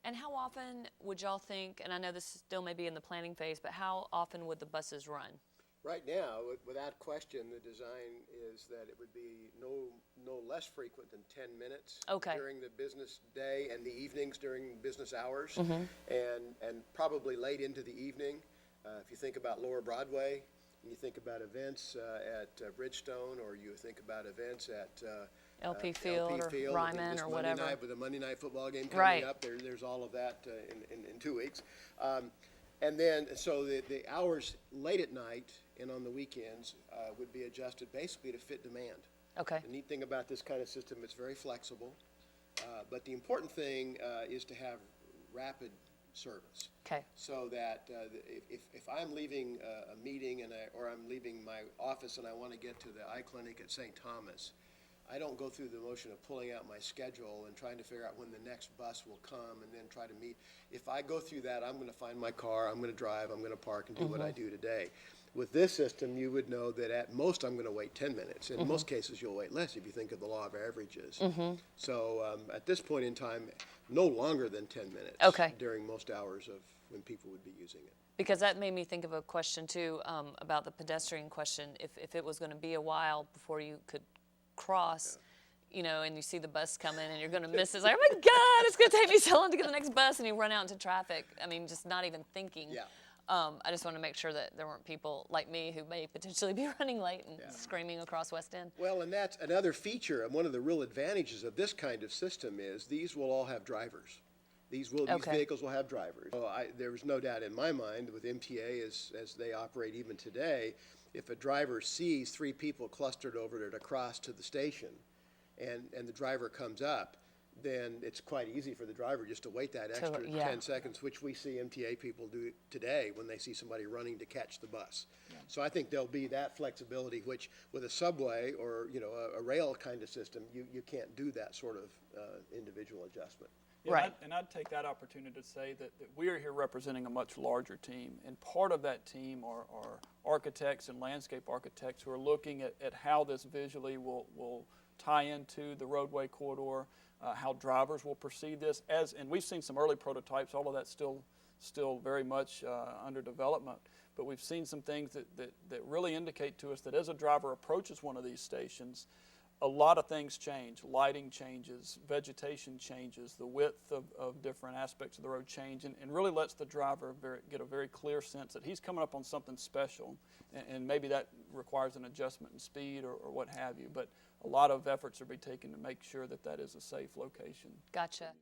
And how often would y'all think, and I know this still may be in the planning phase, but how often would the buses run? Right now, without question, the design is that it would be no less frequent than 10 minutes Okay. during the business day and the evenings during business hours, and probably late into the evening. If you think about Lower Broadway, and you think about events at Bridgestone, or you think about events at LP Field or Ryman or whatever. With a Monday night football game coming Right. up, there's all of that in 2 weeks. And then, so the hours late at night and on the weekends would be adjusted basically to fit demand. Okay. The neat thing about this kind of system, it's very flexible, but the important thing is to have rapid service. Okay. So that if I'm leaving a meeting or I'm leaving my office and I want to get to the eye clinic at St. Thomas, I don't go through the motion of pulling out my schedule and trying to figure out when the next bus will come and then try to meet. If I go through that, I'm going to find my car, I'm going to drive, I'm going to park and do what I do today. With this system, you would know that at most I'm going to wait 10 minutes. In most cases, you'll wait less if you think of the law of averages. So at this point in time, no longer than 10 minutes during most hours of when people would be using it. Because that made me think of a question too, about the pedestrian question. If it was going to be a while before you could cross, you know, and you see the bus coming and you're going to miss it. It's like, oh my God, it's going to take me so long to get the next bus, and you run out into traffic. I mean, just not even thinking. Yeah. I just want to make sure that there weren't people like me who may potentially be running late and screaming across West End. Well, and that's another feature, and one of the real advantages of this kind of system is these will all have drivers. These vehicles will have drivers. So there was no doubt in my mind with MTA as they operate even today, if a driver sees 3 people clustered over there to cross to the station, and the driver comes up, then it's quite easy for the driver just to wait that extra 10 seconds, which we see MTA people do today when they see somebody running to catch the bus. So I think there'll be that flexibility, which with a subway or a rail kind of system, you can't do that sort of individual adjustment. Yeah, Right. and I'd take that opportunity to say that we are here representing a much larger team, and part of that team are architects and landscape architects who are looking at how this visually will tie into the roadway corridor, how drivers will perceive this, and we've seen some early prototypes. All of that's still very much under development, but we've seen some things that really indicate to us that as a driver approaches one of these stations, a lot of things change. Lighting changes, vegetation changes, the width of different aspects of the road change, and really lets the driver get a very clear sense that he's coming up on something special, and maybe that requires an adjustment in speed or what have you, but a lot of efforts are being taken to make sure that that is a safe location. Gotcha.